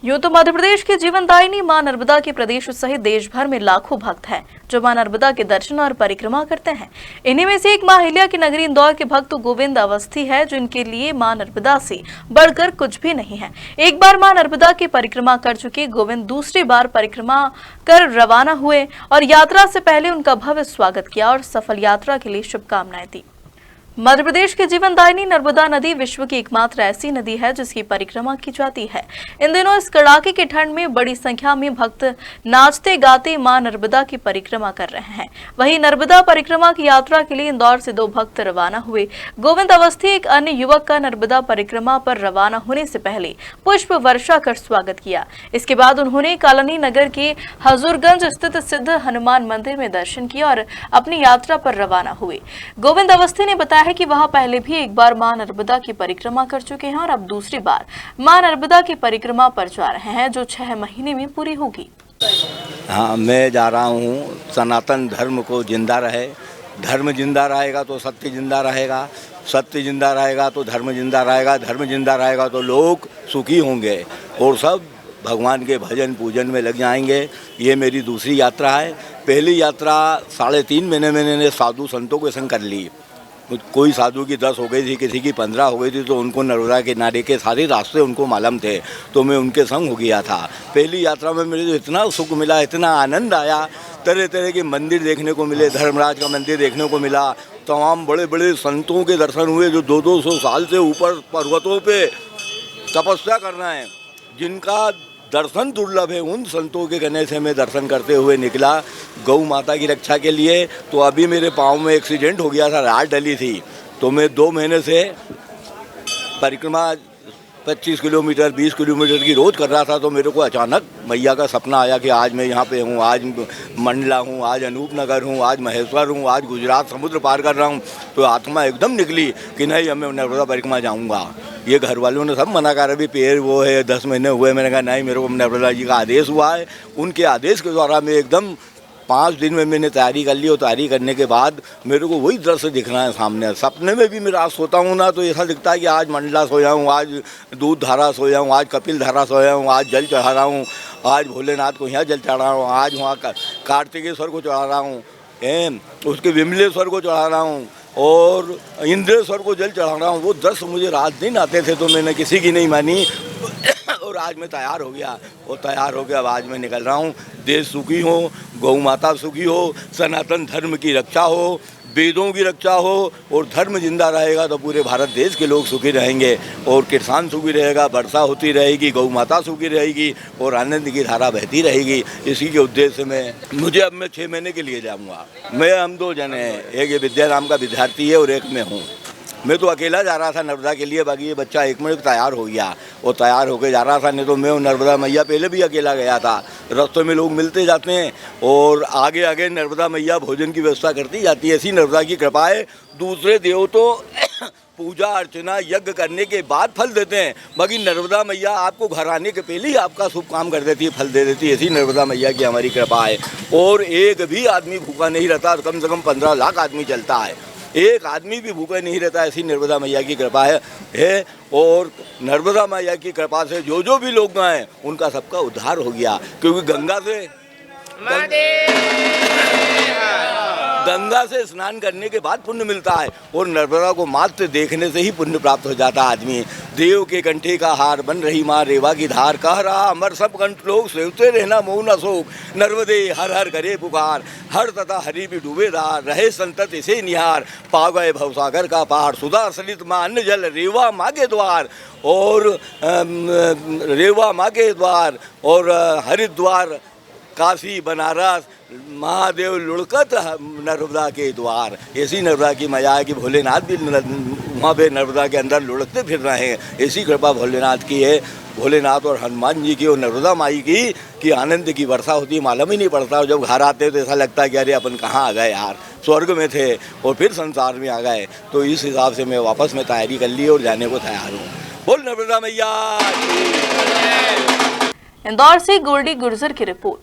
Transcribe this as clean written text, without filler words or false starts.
यूं तो मध्य प्रदेश की जीवनदायिनी मां नर्मदा के प्रदेश सहित देश भर में लाखों भक्त हैं जो मां नर्मदा के दर्शन और परिक्रमा करते हैं। इन्हीं में से एक मां अहिल्या की नगरी इंदौर के भक्त गोविंद अवस्थी है, जो इनके लिए मां नर्मदा से बढ़कर कुछ भी नहीं है। एक बार मां नर्मदा की परिक्रमा कर चुके गोविंद दूसरी बार परिक्रमा कर रवाना हुए और यात्रा से पहले उनका भव्य स्वागत किया और सफल यात्रा के लिए शुभकामनाएं दी। मध्य प्रदेश की जीवनदायिनी नर्मदा नदी विश्व की एकमात्र ऐसी नदी है जिसकी परिक्रमा की जाती है। इन दिनों इस कड़ाके की ठंड में बड़ी संख्या में भक्त नाचते गाते मां नर्मदा की परिक्रमा कर रहे हैं। वहीं नर्मदा परिक्रमा की यात्रा के लिए इंदौर से 2 भक्त रवाना हुए। गोविंद अवस्थी एक अन्य युवक का नर्मदा परिक्रमा पर रवाना होने से पहले पुष्प वर्षा कर स्वागत किया। इसके बाद उन्होंने कालनी नगर के हजूरगंज स्थित सिद्ध हनुमान मंदिर में दर्शन किया और अपनी यात्रा पर रवाना हुए। गोविंद अवस्थी ने बताया है कि वह पहले भी एक बार मां नर्मदा की परिक्रमा कर चुके हैं और अब दूसरी बार मां नर्मदा की परिक्रमा पर जा रहे हैं, जो 6 महीने में पूरी होगी। हाँ, मैं जा रहा हूँ। सनातन धर्म को जिंदा रहे, धर्म जिंदा रहेगा तो सत्य जिंदा रहेगा, सत्य जिंदा रहेगा तो धर्म जिंदा रहेगा, धर्म जिंदा रहेगा तो लोग सुखी होंगे और सब भगवान के भजन पूजन में लग जाएंगे। ये मेरी दूसरी यात्रा है। पहली यात्रा 3.5 महीने में मैंने साधु संतों के संग कर ली। कोई साधु की 10 हो गई थी, किसी की 15 हो गई थी, तो उनको नर्मदा के किनारे के सारे रास्ते उनको मालूम थे, तो मैं उनके संग हो गया था। पहली यात्रा में मुझे इतना सुख मिला, इतना आनंद आया, तरह तरह के मंदिर देखने को मिले, धर्मराज का मंदिर देखने को मिला, तमाम बड़े बड़े संतों के दर्शन हुए जो 200-200 साल से ऊपर पर्वतों पे तपस्या कर रहे हैं, जिनका दर्शन दुर्लभ है। उन संतों के कहने से मैं दर्शन करते हुए निकला गौ माता की रक्षा के लिए। तो अभी मेरे पाँव में एक्सीडेंट हो गया था, राड डली थी, तो मैं 2 महीने से परिक्रमा 25 किलोमीटर 20 किलोमीटर की रोज़ कर रहा था। तो मेरे को अचानक मैया का सपना आया कि आज मैं यहाँ पे हूँ, आज मंडला हूँ, आज अनूपनगर हूँ, आज महेश्वर हूँ, आज गुजरात समुद्र पार कर रहा हूँ। तो आत्मा एकदम निकली कि नहीं, अब मैं नर्मदा परिक्रमा जाऊँगा। ये घर वालों ने सब मना कर, अभी पैर वो है 10 महीने हुए। मैंने कहा नहीं, मेरे को नर्मदा जी का आदेश हुआ है। उनके आदेश के द्वारा मैं एकदम 5 दिन में मैंने तैयारी कर ली और तैयारी करने के बाद मेरे को वही दृश्य दिखना है सामने। सपने में भी मैं रात सोता हूँ ना, तो ऐसा दिखता है कि आज मंडला सोया हूँ, आज दूध धारा सोया हूँ, आज कपिल धारा सोया हूँ, आज जल चढ़ा रहा हूँ, आज भोलेनाथ को यहाँ जल चढ़ा रहा हूँ, आज वहाँ कार्तिकेश्वर को चढ़ा रहा हूँ, उसके विमलेश्वर को चढ़ा रहा हूँ और इंद्रेश्वर को जल चढ़ा रहा हूँ। वो दृश्य मुझे रात दिन आते थे, तो मैंने किसी की नहीं मानी और आज मैं तैयार हो गया और तैयार हो गया। अब आज मैं निकल रहा हूँ। देश सुखी हो, गौ माता सुखी हो, सनातन धर्म की रक्षा हो, वेदों की रक्षा हो और धर्म जिंदा रहेगा तो पूरे भारत देश के लोग सुखी रहेंगे और किसान सुखी रहेगा, वर्षा होती रहेगी, गौ माता सुखी रहेगी और आनंद की धारा बहती रहेगी। इसी के उद्देश्य में मुझे अब मैं 6 महीने के लिए जाऊँगा। हम 2 जने हैं, एक ये विद्या नाम का विद्यार्थी है और एक मैं हूँ। मैं तो अकेला जा रहा था नर्मदा के लिए, बाकी ये बच्चा 1 मिनट तैयार हो गया और तैयार होकर जा रहा था। नहीं तो मैं और नर्मदा मैया पहले भी अकेला गया था। रास्तों में लोग मिलते जाते हैं और आगे आगे नर्मदा मैया भोजन की व्यवस्था करती जाती है। ऐसी नर्मदा की कृपा है। दूसरे देव तो पूजा अर्चना यज्ञ करने के बाद फल देते हैं, बाकी नर्मदा मैया आपको घर आने के पहले ही आपका शुभ काम कर देती है, फल दे देती है। ऐसी नर्मदा मैया की हमारी कृपा है। और एक भी आदमी भूखा नहीं रहता, कम से कम 15 लाख आदमी चलता है, एक आदमी भी भूखा नहीं रहता। ऐसी नर्मदा मैया की कृपा है और नर्मदा मैया की कृपा से जो भी लोग गए उनका सबका उद्धार हो गया, क्योंकि गंगा से स्नान करने के बाद पुण्य मिलता है और नर्मदा को मात्र देखने से ही पुण्य प्राप्त हो जाता है आदमी। देव के कंठे का हार बन रही माँ रेवा की धार, कह रहा अमर सब कंठ लोग सेवते रहना मौन अशोक, नर्मदे हर हर करे पुकार, हर तथा हरि भी डूबेदार, रहे संतत इसे निहार, पा गए भवसागर का पार, सुधा सलित माँ अन्न जल रेवा माँ के द्वार और रेवा माँ के द्वार और हरिद्वार काशी बनारस महादेव लुढ़कत नर्मदा के द्वार। ऐसी नर्मदा की मजा है कि भोलेनाथ भी वहाँ पे नर्मदा के अंदर लुढ़कते फिर रहे हैं। ऐसी कृपा भोलेनाथ की है, भोलेनाथ और हनुमान जी की और नर्मदा माई की, कि आनंद की वर्षा होती है, मालूम ही नहीं पड़ता। और जब घर आते हैं तो ऐसा लगता है कि अरे अपन कहाँ आ गए यार, स्वर्ग में थे और फिर संसार में आ गए। तो इस हिसाब से मैं वापस में तैयारी कर ली और जाने को तैयार हूँ। बोल नर्मदा मैया। इंदौर से गोल्डी गुर्जर की रिपोर्ट।